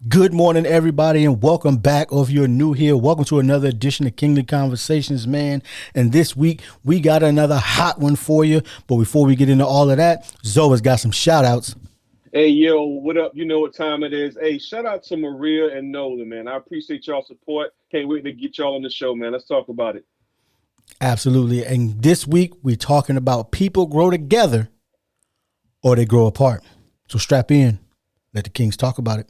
Good morning, everybody, and welcome back. Or if you're new here, welcome to another edition of Kingly Conversations, man. And this week, we got another hot one for you. But before we get into all of that, Zoa's got some shout outs. Hey, yo, what up? You know what time it is. Hey, shout out to Maria and Nolan, man. I appreciate y'all support. Can't wait to get y'all on the show, man. Let's talk about it. Absolutely. And this week, we're talking about people grow together or they grow apart. So strap in. Let the Kings talk about it.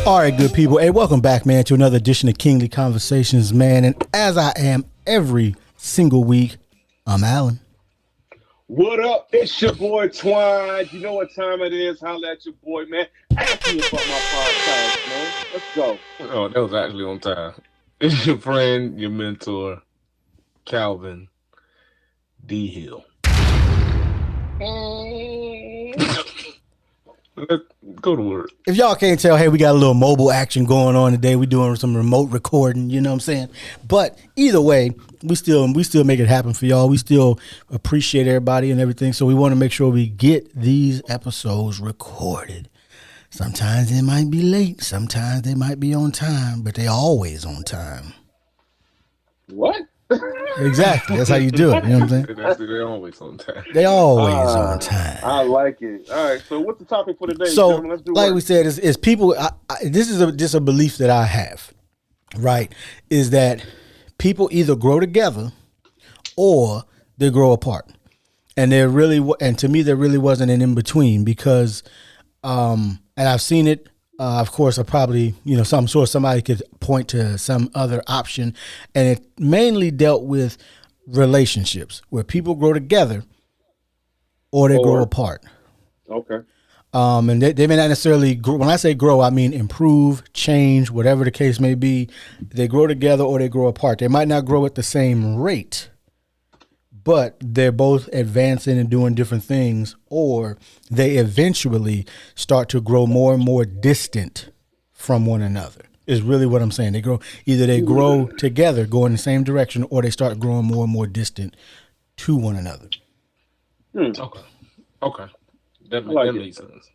All right, good people. Hey, welcome back, man, to another edition of Kingly Conversations, man. And as I am every single week, I'm Alan. What up? It's your boy Twine. You know what time it is. Holla at your boy, man. Ask me about my podcast, man. Let's go. Oh, that was actually on time. It's your friend, your mentor, Calvin D. Hill. Let's go to work. If y'all can't tell, hey, we got a little mobile action going on today. We're doing some remote recording, you know what I'm saying? But either way, we still make it happen for y'all. We still appreciate everybody and everything. So we want to make sure we get these episodes recorded. Sometimes they might be late. Sometimes they might be on time, but they always on time. What? Exactly. That's how you do it. You know what I'm saying? They're always on time. They always on time. I like it. All right. So what's the topic for today? So, gentlemen? Let's do like work. we said, is people. This is just a belief that I have, right? Is that people either grow together or they grow apart, and to me, there really wasn't an in between because, and I've seen it. Of course, I probably, I'm sure somebody could point to some other option, and it mainly dealt with relationships where people grow together or they grow apart. Okay. And they may not necessarily grow. When I say grow, I mean improve, change, whatever the case may be. They grow together or they grow apart. They might not grow at the same rate, but they're both advancing and doing different things, or they eventually start to grow more and more distant from one another. Is really what I'm saying. They grow together, go in the same direction, or they start growing more and more distant to one another. Okay. That makes sense.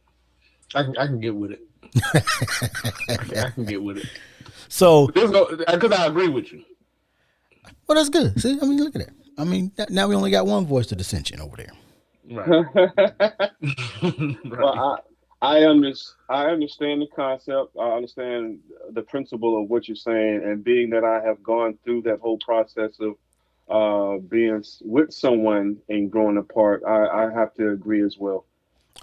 I can get with it. I can get with it. So, because I agree with you. Well, that's good. See, I mean, look at that. I mean, now we only got one voice of dissension over there. Right. Well, I understand the concept. I understand the principle of what you're saying, and being that I have gone through that whole process of being with someone and growing apart, I have to agree as well.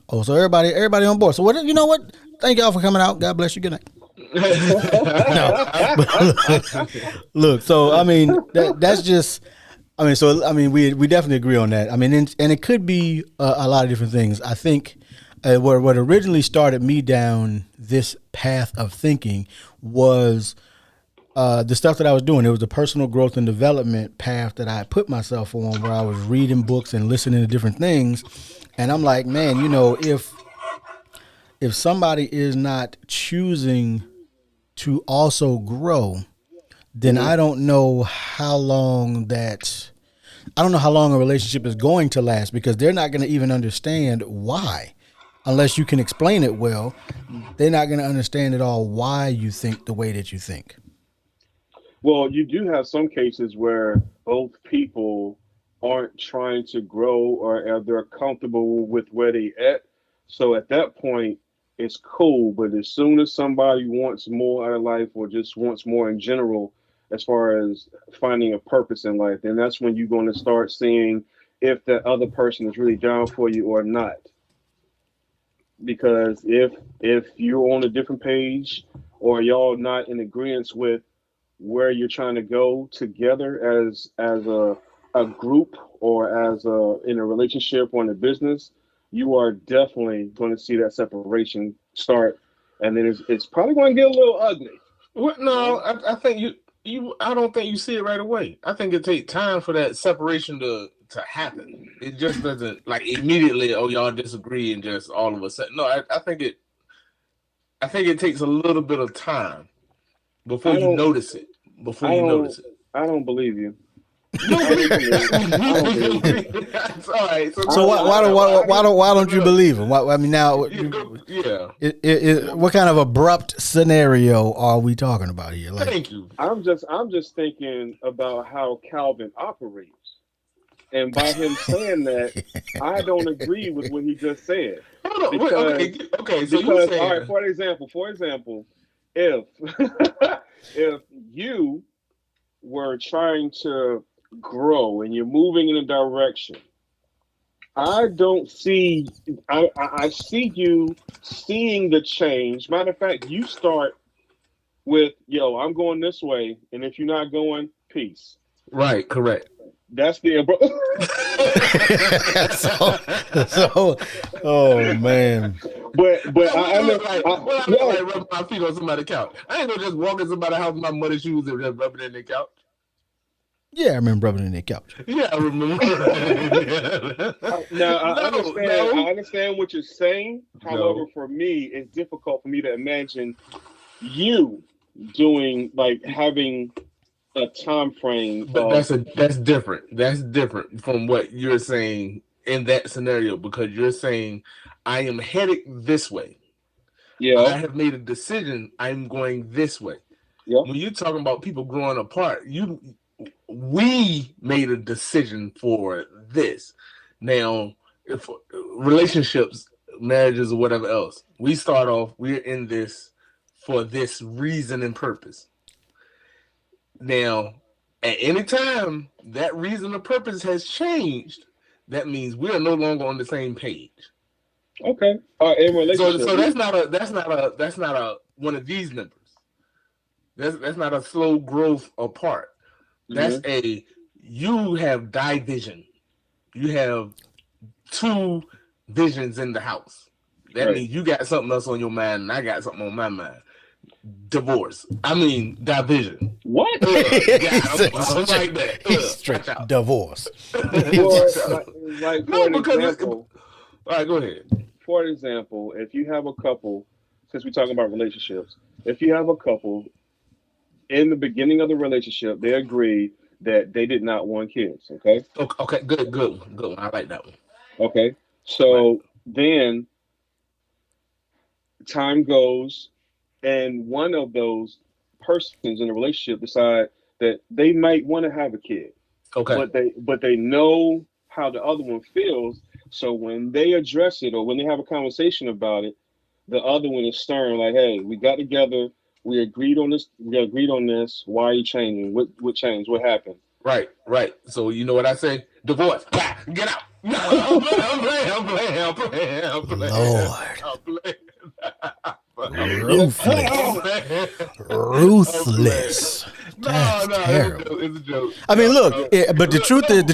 Oh, so everybody on board. So what? You know what? Thank y'all for coming out. God bless you. Good night. Look, so I mean, that's just. I mean, we definitely agree on that. I mean, and it could be a lot of different things. I think what originally started me down this path of thinking was the stuff that I was doing. It was the personal growth and development path that I put myself on, where I was reading books and listening to different things. And I'm like, man, if somebody is not choosing to also grow, then I don't know how long a relationship is going to last, because they're not going to even understand why. Unless you can explain it well, they're not going to understand at all why you think the way that you think. Well, you do have some cases where both people aren't trying to grow, or they're comfortable with where they at. So at that point, it's cool. But as soon as somebody wants more out of life, or just wants more in general, as far as finding a purpose in life, then that's when you're going to start seeing if that other person is really down for you or not. Because if you're on a different page, or y'all not in agreement with where you're trying to go together as a group, or as in a relationship or in a business, you are definitely going to see that separation start and then it's probably going to get a little ugly. What? You No, know? I think I don't think you see it right away. I think it takes time for that separation to happen. It just doesn't like immediately. Oh, y'all disagree, and just all of a sudden. No, I think it takes a little bit of time before I you don't, notice it. Before I you don't, notice it. I don't believe you. You don't I don't believe believe. I don't believe you. it? That's all right. So I So don't. why don't you believe him? I mean, now, Yeah. what kind of abrupt scenario are we talking about here? Like, Thank you. I'm just thinking about how Calvin operates, and by him saying that, I don't agree with what he just said Hold on. Wait, because okay. So you because all right. saying For example, if if you were trying to grow and you're moving in a direction, I don't see. I see you seeing the change. Matter of fact, you start with, "Yo, I'm going this way, and if you're not going, peace." right? Correct. That's the so, so, oh man. but Well, I what I under look like? I, What I look yo like rubbing my feet on somebody's couch? I ain't gonna just walk in somebody's house in my muddy shoes and just rub it in their couch. Yeah, I remember rubbing in their couch. Yeah, I remember. now I no, understand what you're saying. However, no. for me, it's difficult for me to imagine you doing like having a time frame But of that's different. That's different from what you're saying in that scenario because you're saying I am headed this way. yeah, I have made a decision. I'm going this way. yeah. When you're talking about people growing apart, we made a decision for this. Now, if relationships, marriages, or whatever else, we start off. We're in this for this reason and purpose. Now, at any time that reason or purpose has changed, that means we are no longer on the same page. Okay. In relationship, So that's not a one of these numbers. That's not a slow growth apart. That's mhm. a you have division. You have two visions in the house. That Right. means you got something else on your mind, and I got something on my mind. Divorce. I mean division. What? Yeah, I'm like that. He's straight Watch out. divorce. For Watch out. for No, an because example, all right, go ahead. if you have a couple, since we're talking about relationships, if you have a couple in the beginning of the relationship, they agreed that they did not want kids. Okay. Okay, good one. I like that one. Okay. Right, So then time goes, and one of those persons in the relationship decide that they might want to have a kid, okay, but they know how the other one feels. So when they address it or when they have a conversation about it, the other one is stern, like, "Hey, we got together. We agreed on this. We agreed on this. Why are you changing? What changed? What happened?" right. So you know what I say? Divorce. Bah, get out. No, I'm playing. Lord, I'm playing. Yeah. ruthless, I'm playing. ruthless. No, That's no, terrible. it's a joke. I mean, look, No. but the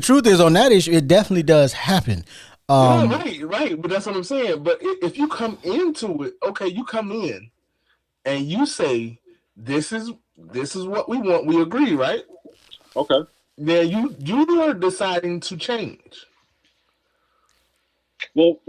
truth is on that issue, it definitely does happen. No, Um, right. But that's what I'm saying. But if you come into it, okay, you come in and you say, this is what we want. We agree, right? Okay. Then you are deciding to change. Well,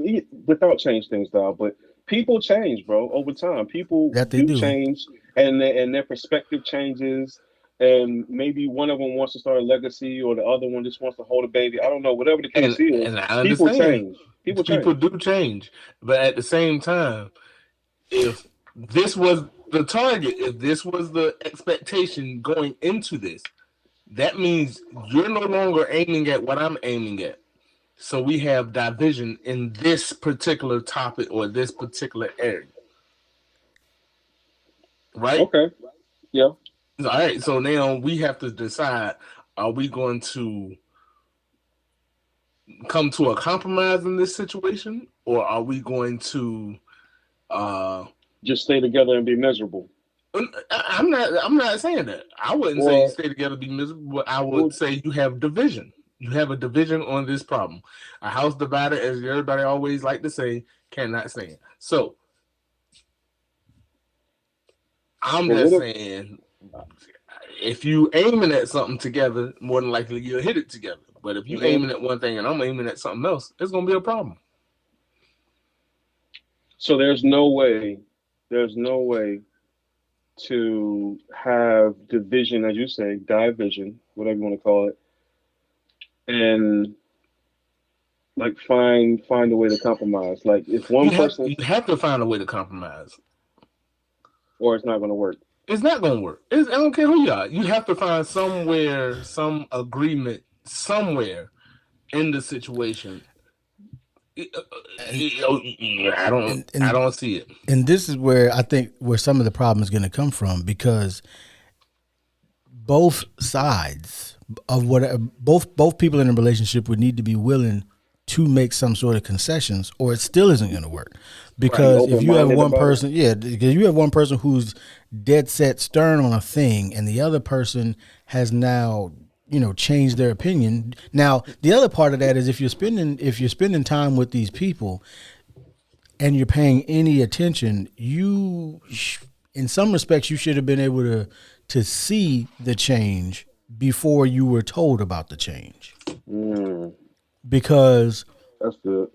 without change things, though, but people change, bro, over time. People that they do do. change, and their perspective changes, and maybe one of them wants to start a legacy, or the other one just wants to hold a baby. I don't know. Whatever the case is, And I people understand change. People people change. do change, but at the same time, if this was the target, if this was the expectation going into this, that means you're no longer aiming at what I'm aiming at. So we have division in this particular topic or this particular area, right? Okay. Yeah. All right. So now we have to decide: are we going to come to a compromise in this situation, or are we going to? Uh, Just stay together and be miserable. I'm not saying that. I wouldn't say you Or, stay together be miserable. But I would well, say you have division. You have a division on this problem. A house divided, as everybody always like to say, cannot stand. So I'm But just what if saying, if you aiming at something together, more than likely you'll hit it together. But if you mhm. aiming at one thing and I'm aiming at something else, it's gonna be a problem. So there's no way to have division, as you say, division, whatever you want to call it, and like find a way to compromise. Like if one person, You have to find a way to compromise. or it's not going to work. It's not gonna work. I don't care who you are. You have to find somewhere, some agreement somewhere in the situation. And and I and don't see it. and this is where I think where some of the problem is going to come from, because both sides of what both people in a relationship would need to be willing to make some sort of concessions, or it still isn't going to work. Be Because if open you have minded one about it. person, yeah, because you have one person who's dead set stern on a thing, and the other person has now changed their opinion. Now the other part of that is if you're spending time with these people and you're paying any attention, in some respects, you should have been able to see the change before you were told about the change. Mm, Because, that's good.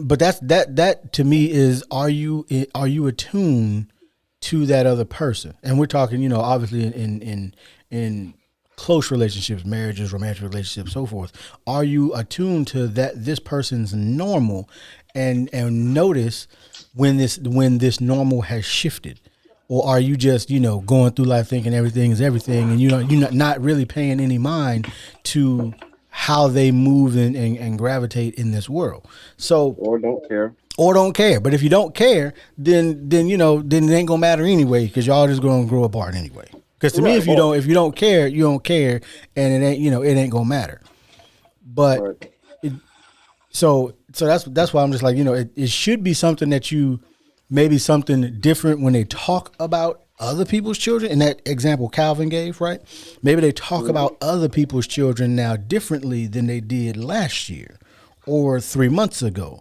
but that to me is, are you attuned to that other person? And we're talking, obviously in close relationships, marriages, romantic relationships, so forth. Are you attuned to that this person's normal, and notice when this normal has shifted? Or are you just going through life thinking everything is everything, and you're not really paying any mind to how they move and gravitate in this world? So, Or don't care. or don't care. But if you don't care, then it ain't gonna matter anyway, because y'all just gonna grow apart anyway. Because to me, Right. Or if you don't care, you don't care, and it ain't gonna matter. But right. so that's why I'm just like, it should be something that maybe something different when they talk about other people's children. In that example Calvin gave, right? Maybe they talk Mhm. about other people's children now differently than they did last year, or 3 months ago,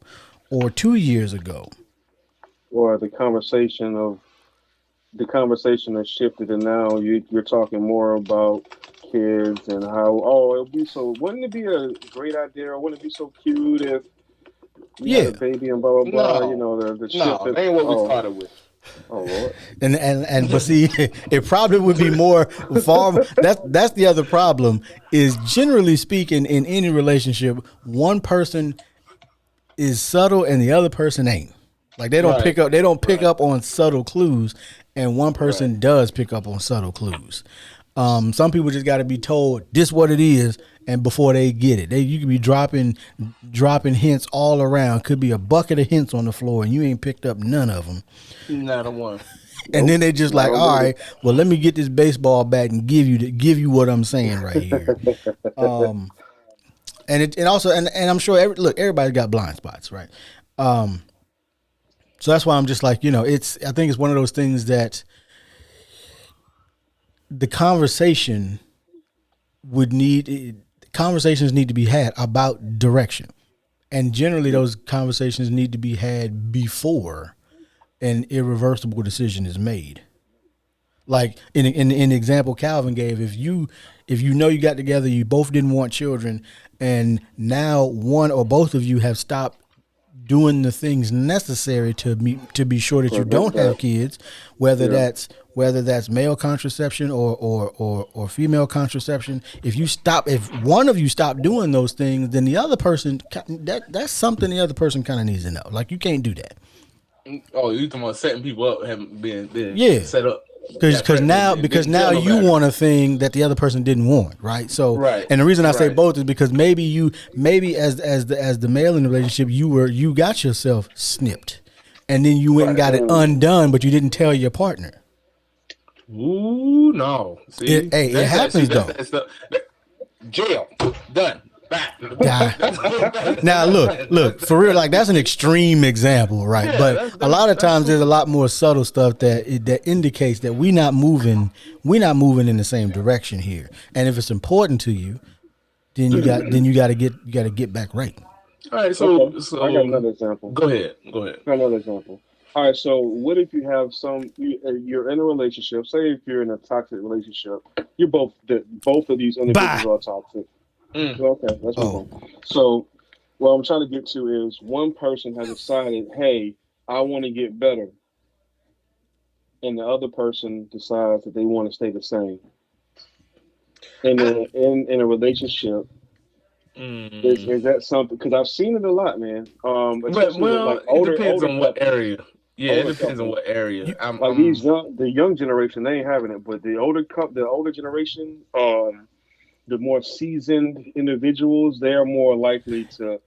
or 2 years ago. Or the conversation has shifted, and now you're talking more about kids and how it'll be so. Wouldn't it be a great idea, or wouldn't it be so cute if we had Yeah, a baby and blah blah blah? You No, know, the shift no, that that ain't what we started with. oh Lord. and but see, it probably would be more far. That's the other problem. Is generally speaking, in any relationship, one person is subtle and the other person ain't. Like they don't Right, pick up they don't pick right, up on subtle clues, and one Right. person does pick up on subtle clues. Some people just got to be told this what it is, and before they get it, you could be dropping hints all around. Could be a bucket of hints on the floor, and you ain't picked up none of them. not a one. And Nope. then they just Not like, gonna all do right, well, let me get this baseball bat and give you what I'm saying right here. Um, and also, and I'm sure everybody's got blind spots, right? Um, so that's why I'm just like, I think it's one of those things that the conversations need to be had about direction, and generally it. those conversations need to be had before an irreversible decision is made. Like in the example Calvin gave, if you know you got together, you both didn't want children, and now one or both of you have stopped doing the things necessary to be sure that you Prevent don't that. have kids, whether Yeah. that's male contraception or female contraception. If one of you stop doing those things, then the other person, that's something the other person kind of needs to know. Like, you can't do that. Oh, you talking about setting people up, having been Yeah. set up, Because got because pregnant, now and because didn't tell now you nobody. want a thing that the other person didn't want, right? So, Right, and the reason I say right, both is because maybe as the male in the relationship, you got yourself snipped, and then you went and right. got it Mm. undone, but you didn't tell your partner. Ooh, no. See, It that's that. See, happens that's though. that stuff. Jail. Done. Back. Die. Now look, for real, like that's an extreme example, right? Yeah, But a lot of that's times there's a super. lot more subtle stuff that indicates that we not moving in the same direction here. And if it's important to you, then you got to get back right. All right, Okay. so I got so another example. go ahead. Go ahead. I got another example. All right, so what if you have you're in a relationship? Say if you're in a toxic relationship, you're both of these Bye. individuals are toxic. Mm. Well, okay, let's move Oh, on. So, what I'm trying to get to is one person has decided, hey, I want to get better, and the other person decides that they want to stay the same. I, In a relationship, is mm. that something? Because I've seen it a lot, man. But Especially with well, like it depends older on what couples, area. Yeah, it older depends on couples. what area. you Like the young generation, they ain't having it. But the older generation, the more seasoned individuals, they are more likely to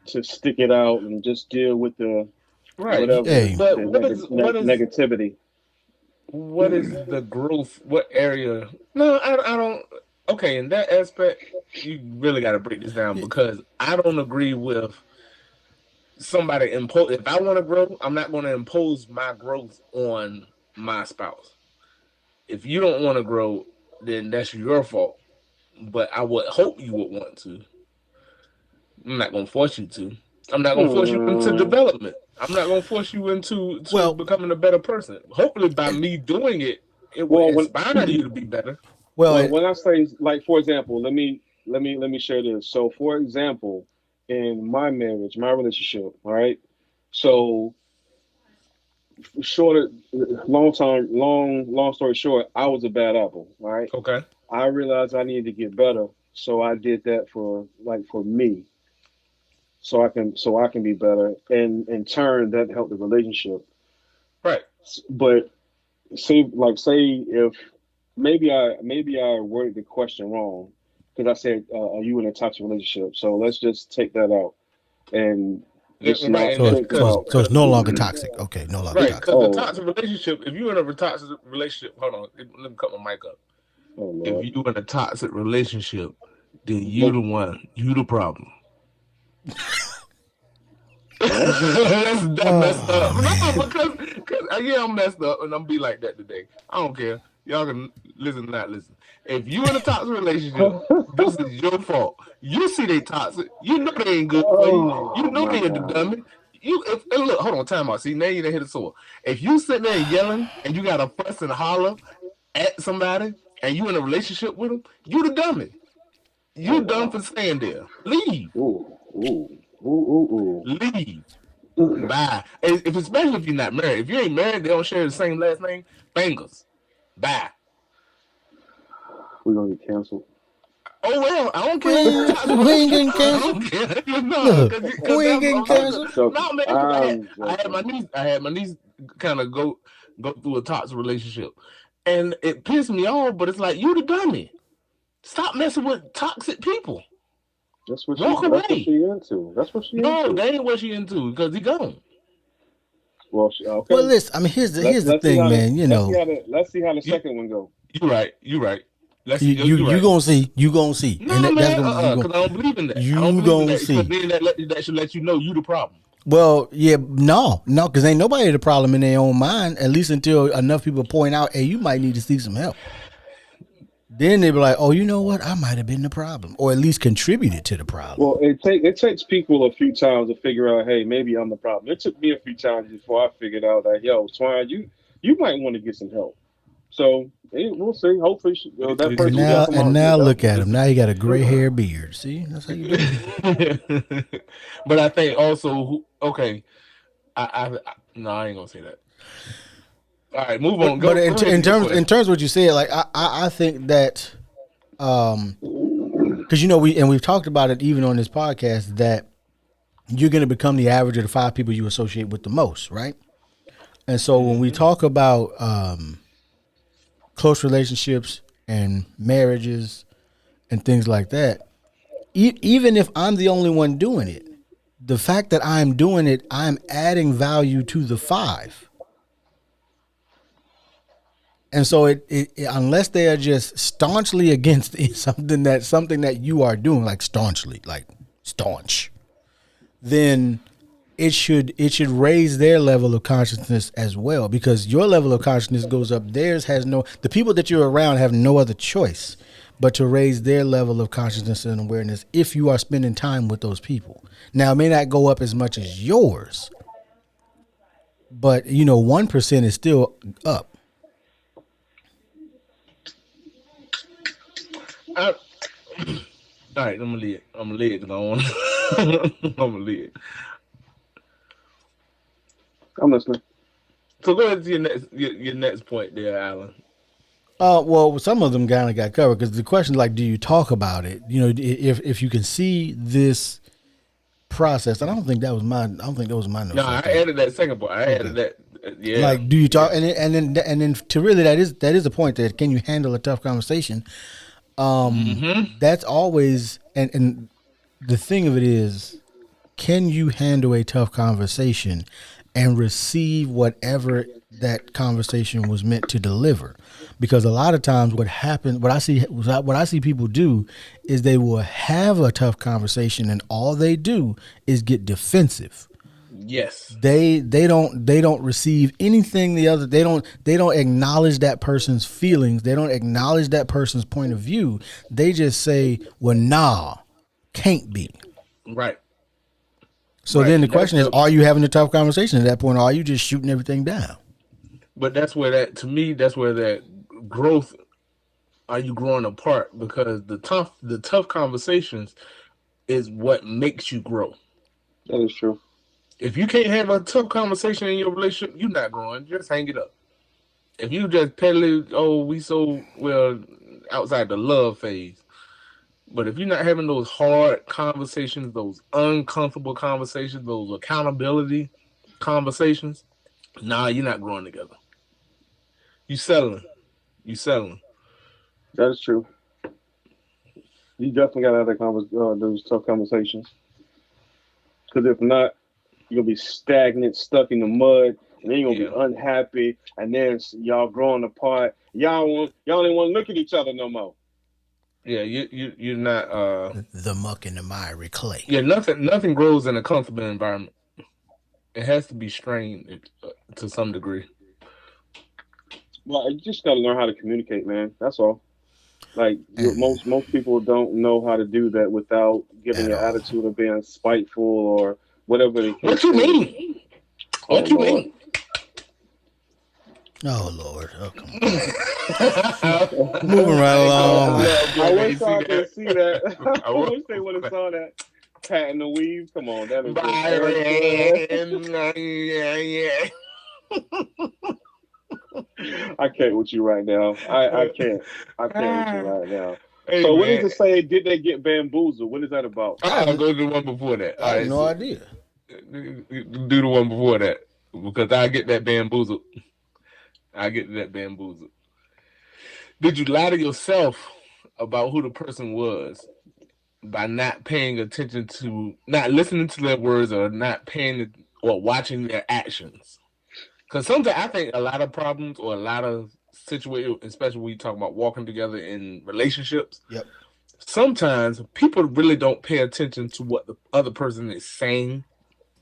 stick it out and just deal with the right. whatever hey, But negativity. what is the growth? What area? No, I don't. Okay, in that aspect, you really got to break this down because I don't agree with somebody impose. If I want to grow, I'm not going to impose my growth on my spouse. If you don't want to grow, then that's your fault. But I would hope you would want to. I'm not going to force you to. I'm not going to force you into Hmm. development. I'm not going to force you into well, becoming a better person. Hopefully, by me doing it, it will Well, when inspire you to be better. well, when I say, like, for example, let me share this. So, for example, in my marriage, my relationship, all right. So, short, long story short, I was a bad apple, all right. Okay. I realized I needed to get better, so I did that for me, so I can be better, and in turn that helped the relationship. Right. But say if maybe I worded the question wrong because I said are you in a toxic relationship? So let's just take that out and Yeah, just right. not And so that, think cause, about. so it's no longer toxic. Okay, no longer right. toxic. Because the Oh, toxic relationship, if you're in a toxic relationship, hold on. Let me cut my mic up. oh If Lord. you in a toxic relationship, then you Well, the one. You the problem. what? That's messed Oh up. No, man. because yeah, I'm messed up, and I'm be like that today. I don't care. Y'all can listen, or not listen. If you in a toxic relationship, this is your fault. You see they toxic. You know they ain't good for you. You Oh know my they a God. dummy. And look, hold on, time out. See, now you done hit a sore. If you sitting there yelling and you got to fuss and holler at somebody, and you in a relationship with them, you the dummy. Oh You done for wow. staying there. Leave. Ooh, ooh, ooh, Leave. ooh. Bye. If especially if you're not married. If you ain't married, they don't share the same last name. Bangers. Bye. We're gonna get canceled. Oh well, I don't We care. we ain't getting I canceled. don't care. No, Look, because we ain't that's getting I'm canceled. joking. no man. Because I'm I had my joking. niece. I had my niece kind of go through a toxic relationship, and it pissed me off. But it's like you the dummy. Stop messing with toxic people. Walk That's what away. she into. That's what she No, into. they ain't what she into because he gone. Well, Well, okay. listen. I mean, here's the Let's see thing, how the man. You know, let's see how the You second one go. you right. You right. Let's you see. you You you right. gonna see. You gonna see, and No, that's man, gonna you gonna because I don't believe in that. I don't you believe in gonna that because see. then that should let you know you the problem. Well, yeah, no, because ain't nobody the problem in their own mind. At least until enough people point out, hey, you might need to seek some help. Then they be like, oh, you know what? I might have been the problem, or at least contributed to the problem. Well, it takes people a few times to figure out, hey, maybe I'm the problem. It took me a few times before I figured out that, yo, Swine, you might want to get some help. So we'll see. Hopefully, that And person will now come out and and now get look help. at him. Now he got a gray hair beard. See, that's how you do it. But I think also, okay, no, I ain't gonna say that. All right, move on. But Go ahead to your in question. terms of what you said, like I think that because we've talked about it even on this podcast that you're going to become the average of the 5 people you associate with the most, right? And so when we Hmm. talk about close relationships and marriages and things like that, even if I'm the only one doing it, the fact that I'm doing it, I'm adding value to the 5. And so unless they are just staunchly against something that you are doing, like staunchly, like staunch, then it should raise their level of consciousness as well, because your level of consciousness goes up. Theirs has no. The people that you're around have no other choice but to raise their level of consciousness and awareness if you are spending time with those people. Now, it may not go up as much as yours, but 1% is still up. All right, I'm gonna leave it. I'm gonna leave it because I want. I'm gonna leave it. I'm listening. So go ahead to your next point there, Alan. Well, some of them kind of got covered because the question, like, do you talk about it? If you can see this process, and I don't think that was my notes No, I right there. added that second part. I added that. Yeah. Like, do you talk? And then to really, that is the point. That can you handle a tough conversation? That's always and the thing of it is, can you handle a tough conversation and receive whatever that conversation was meant to deliver? Because a lot of times what happens, what I see people do is they will have a tough conversation and all they do is get defensive. Yes. They don't receive anything they don't acknowledge that person's feelings. They don't acknowledge that person's point of view. They just say, well, nah, can't be. Right. So then the question is, are you having a tough conversation at that point, or are you just shooting everything down? But that's where that growth, are you growing apart? Because the tough conversations is what makes you grow. That is true. If you can't have a tough conversation in your relationship, you're not growing. Just hang it up. If you just peddling, we so well outside the love phase. But if you're not having those hard conversations, those uncomfortable conversations, those accountability conversations, nah, you're not growing together. You settling. That is true. You definitely got to have those tough conversations. Because if not, you're gonna be stagnant, stuck in the mud, and then you're gonna be unhappy, and then y'all growing apart. Y'all don't even want to look at each other no more. Yeah, you're not the muck and the miry clay. Yeah, nothing grows in a comfortable environment. It has to be strained to some degree. Well, you just gotta learn how to communicate, man. That's all. Like most people don't know how to do that without giving an attitude of being spiteful or whatever. What you mean? What you mean? Oh Lord! Oh, come on. Moving right along. I wish I could see that. I wish they would have saw that. Pat and the weave. Come on, that is I can't with you right now. I can't. I can't with you right now. Hey, so, what does it say? Did they get bamboozled? What is that about? I'll go to the one before that. I have no idea. Do the one before that because I get that bamboozled. Did you lie to yourself about who the person was by not paying attention to, not listening to their words, or not paying or watching their actions? Because sometimes I think a lot of problems or a lot of situations, especially when you talk about walking together in relationships, sometimes people really don't pay attention to what the other person is saying.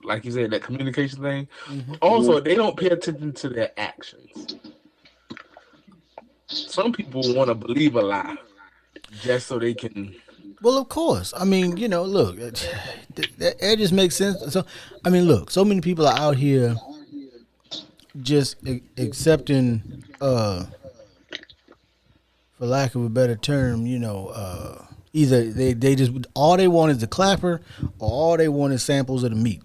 Like you said, that communication thing. Mm-hmm. Also, they don't pay attention to their actions. Some people want to believe a lie just so they can. Well, of course. I mean, look, that just makes sense. So, I mean, look, so many people are out here just accepting, for lack of a better term, either they just all they want is the clapper, or all they want is samples of the meat.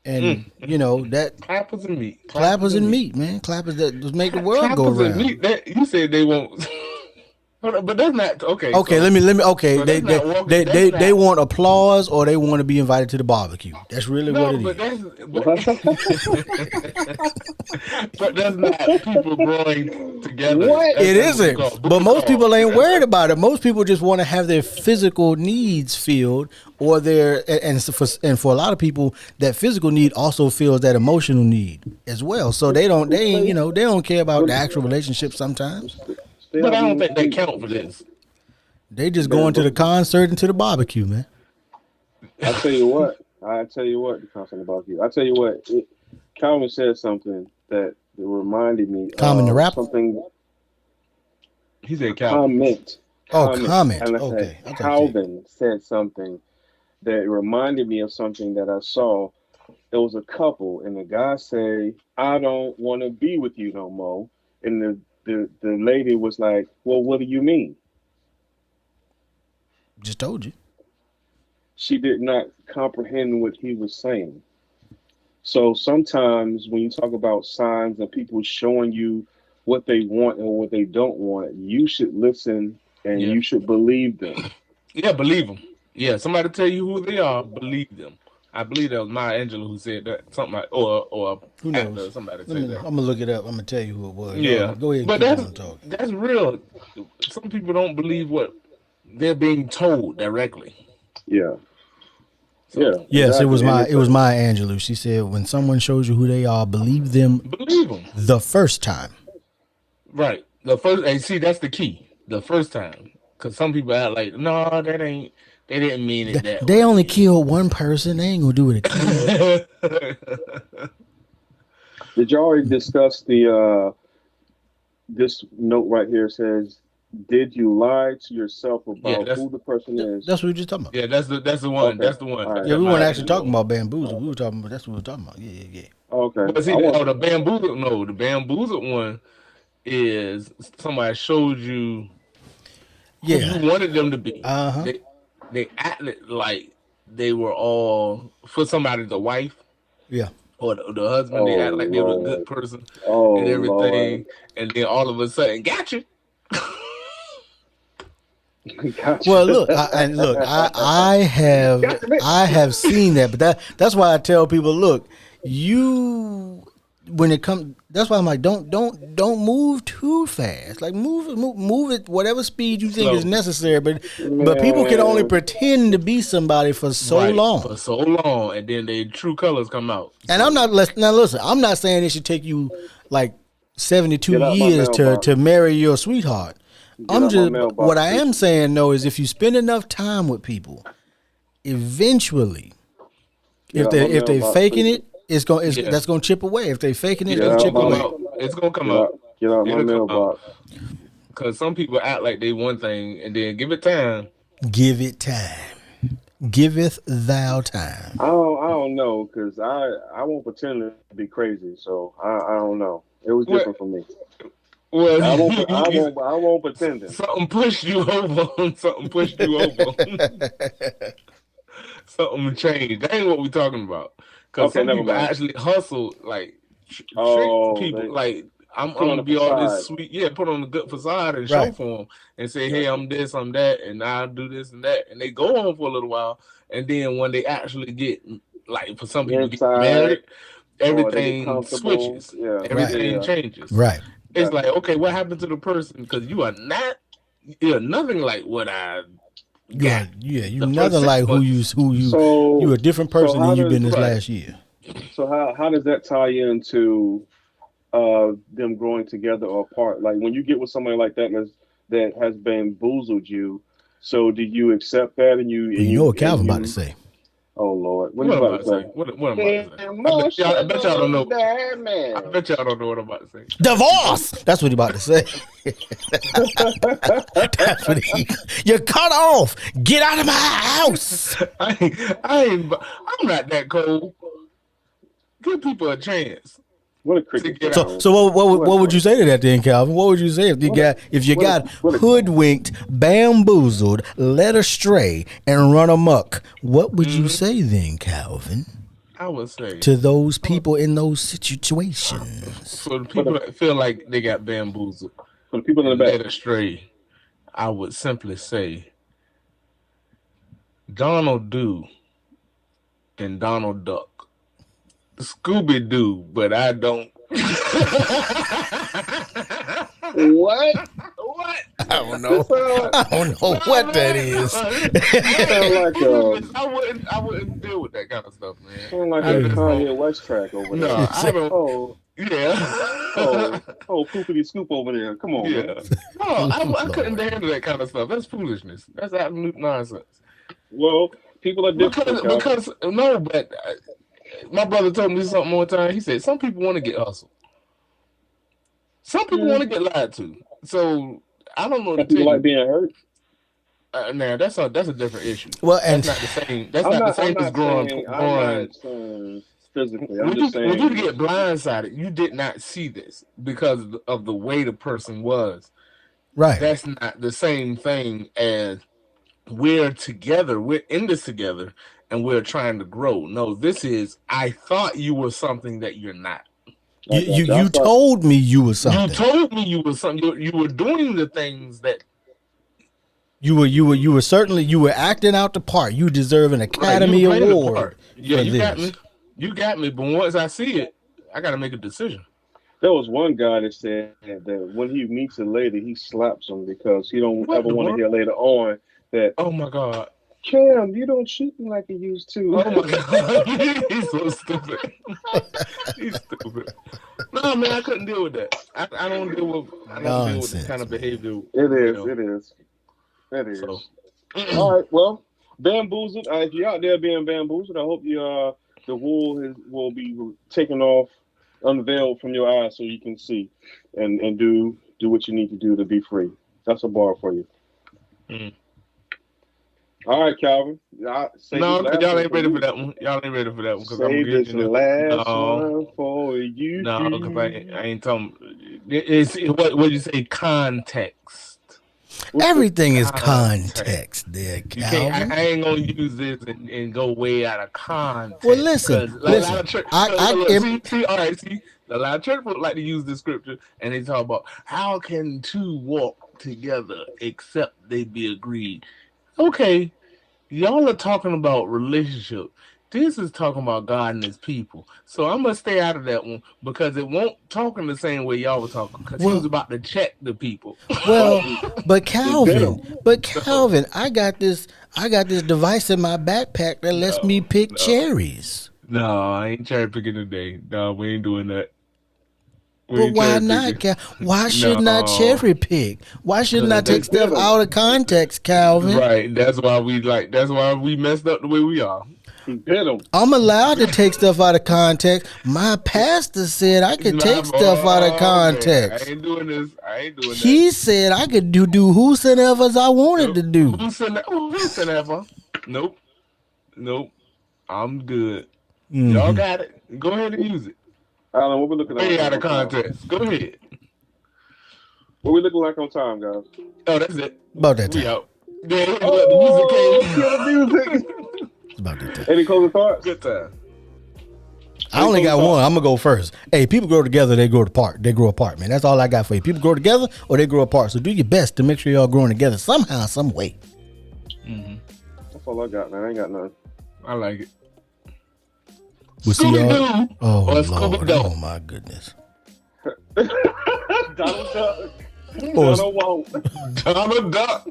And that clappers and meat, clappers and meat, man, clappers that just make the world go around. Meat, you said they won't, but that's not okay. Okay, so, let me. Okay, so they want applause, or they want to be invited to the barbecue. That's really what it is. But that's not people growing together. It isn't. But most people ain't worried about it. Most people just want to have their physical needs filled, or for a lot of people, that physical need also fills that emotional need as well. So they don't care about the actual relationship sometimes. But I don't think they count for this. They just going to the concert and to the barbecue, man. I tell you what, the concert and barbecue. I tell you what, Calvin said something that reminded me of the rapper? Something. He said Calvin. Comment. Okay. Calvin said something that reminded me of something that I saw. it was a couple, and the guy say, "I don't want to be with you no more," and the lady was like, "Well, what do you mean?" Just told you. She did not comprehend what he was saying. So sometimes when you talk about signs and people showing you what they want and what they don't want, you should listen and Yeah. you should believe them. Yeah, believe them. Yeah, somebody tell you who they are, believe them. I believe that was Maya Angelou who said that. Something like, or Who actor, knows? somebody I'm said that. gonna look it up. I'm gonna tell you who it was. Yeah, Go ahead and but keep on talking. that's real. Some people don't believe what they're being told directly. Yeah, So yeah, Yes, exactly. And It it's was Maya Angelou. She said, "When someone shows you who they are, believe them believe them. the first time." Right. The first, and see, that's the key. The first time, because some people act like, no, that ain't. They didn't mean it that They only way. killed one person. They ain't gonna do it again. did you already discuss the this note right here says, "Did you lie to yourself Yeah, about who the person is?" That's what we were just talking about. yeah, that's the one. Okay, That's the one. all right. Yeah, That we weren't Maya actually talking Angelou. about bamboozle. We were talking about that's what we were talking about. Yeah. Okay, But see, I want. the bamboozled, no, the bamboozled one is somebody showed you who Yeah. you wanted them to be. Uh huh. They acted like they were all for somebody, the wife Yeah. or the husband. They Oh act like they were a good Lord. person Oh and Lord. everything, and then all of a sudden, got you. Gotcha. Well, look, Gotcha, bitch. I have seen that, but that's why I tell people, look, you when it comes, that's why I'm like, don't move too fast. Like move it whatever speed you think is Slow, necessary. But people can only Man. pretend to be somebody for so right, long. for so long, and then their true colors come out. And I'm So not now listen, I'm not saying it should take you like 72 Get out my years mailbox. to marry your sweetheart. Get I'm out my just what mailbox, I am Cece. saying though is if you spend enough time with people, eventually, Get out my if they mailbox, faking Cece. it, it's yeah, that's gonna chip away. If they faking it, yeah, Get it'll it's out gonna chip my come away. out. It's gonna come get out. out get out my It'll come out mailbox. because some people act like they one thing, and then give it time. Give it time. Giveth thou time. I don't know because I won't pretend to be crazy, so I don't know. It was What? different for me. Well, I won't pretend it. something pushed you over. Something pushed you over. Something changed. That ain't what we talking about. Because Okay, some never people mind. actually hustle, like trick Oh, people. they Like put I'm on gonna a be all this facade. sweet, yeah. Put on a good facade and show Right. for them, and say, hey, Gotcha. I'm this, I'm that, and I'll do this and that, and they go on for a little while, and then when they actually get, like, for some people get Inside, married, or they get everything comfortable. switches, Yeah, Right. everything yeah, changes. Right. It's like, gotcha. okay, what happened to the person? Because you're nothing like what I got You the first nothing like 6 months. you a So different so person than how you've been does this Right. last year. how does that tie into them growing together or apart? Like when you get with somebody like that has bamboozled you, so do you accept that Well, you know what Calvin about to say. oh Lord, what are you What I'm about about to to say? say? What I'm about to say? Damn motion I bet y'all don't know. that I man. bet y'all don't know what I'm about to say. Divorce. That's what he about to say. That's what you're cut off. Get out of my house. I'm not that cold. Give people a chance What a to cricket get for So out. man. what would you say to that then, Calvin? What would you say if you What a got what a hoodwinked, bamboozled, led astray, and run amok? What would you Hmm. say then, Calvin, I would say to those people in those situations? for the for people the that feel like they got bamboozled for the people in the and back. led astray, I would simply say Donald Do and Donald Duck. Scooby Doo, but I don't. What? What? I don't know. This sound I don't know No, what that man. is. this sound Hey, like foolishness. I wouldn't deal with that kind of stuff, man. I a just don't. Kanye West track over No, there. I don't. Oh Yeah. oh poopity scoop over there. Come on, man. Yeah. No, I couldn't Lord. handle that kind of stuff. That's foolishness. That's absolute nonsense. Well, people are different, Calvin. Because no, but my brother told me something one time. He said some people want to get hustled. Some people Hmm. want to get lied to. So I don't know what to Some tell people like you. being hurt. Now that's a different issue. Well, That's and not the same. That's I'm not the not. I'm same as not growing saying. I'm growing. not saying. physically. I'm just saying. When you get blindsided, you did not see this because of the way the person was. Right. That's not the same thing as we're together. We're in this together, and we're trying to grow. No, this is. I thought you were something that you're not. You told me you were something. You told me you were something. You were doing the things that you were certainly you were acting out the part. You deserve an Academy Award. Yeah, you got me. You got me. But once I see it, I got to make a decision. There was one guy that said that when he meets a lady, he slaps them because he don't ever want to hear later on that. Oh my God, Cam, you don't treat me like you used to. Oh my God, he's so stupid. He's stupid. No, man, I couldn't deal with that. I don't deal with this kind of behavior. It is. So. All right, well, bamboozled. If you're out there being bamboozled, I hope the wool will be taken off, unveiled from your eyes so you can see and do what you need to do to be free. That's a bar for you. Mm. All right, Calvin. No, y'all ain't ready for that one. Y'all ain't ready for that one. Save this last one for you. No, because I ain't talking. It's what you say, context. Everything is context there, Calvin. I ain't gonna use this and go way out of context. Well, listen. A lot of church folk like to use this scripture and they talk about how can two walk together except they be agreed. Okay, y'all are talking about relationship. This is talking about God and his people. So I'm going to stay out of that one because it won't talk in the same way y'all were talking because he was about to check the people. Well, but Calvin, I got this device in my backpack that lets me pick cherries. No, I ain't cherry picking today. No, we ain't doing that. But why not, Why shouldn't I cherry pick? Why shouldn't I take stuff out of context, Calvin? Right. That's why we messed up the way we are. I'm allowed to take stuff out of context. My pastor said I could take stuff out of context. I ain't doing this. He said I could do whosoever I wanted to do. Whosoever. Nope. I'm good. Mm-hmm. Y'all got it. Go ahead and use it. Alan, what we looking like? Out of context. Go ahead. What we looking like on time, guys? Oh, that's it. About that time. We out. The music. It's about that time. Any closing thoughts? Good time. I only got one. I'm gonna go first. Hey, people grow together, they grow apart. They grow apart, man. That's all I got for you. People grow together or they grow apart. So do your best to make sure y'all growing together somehow, some way. Mm-hmm. That's all I got, man. I ain't got none. I like it. We'll see y'all. Oh, Lord. Oh, my goodness. Donald Duck. Donald won't. Donald Duck.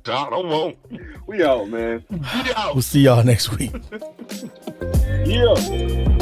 Donald won't. We out, man. We out. We'll see y'all next week. Yeah.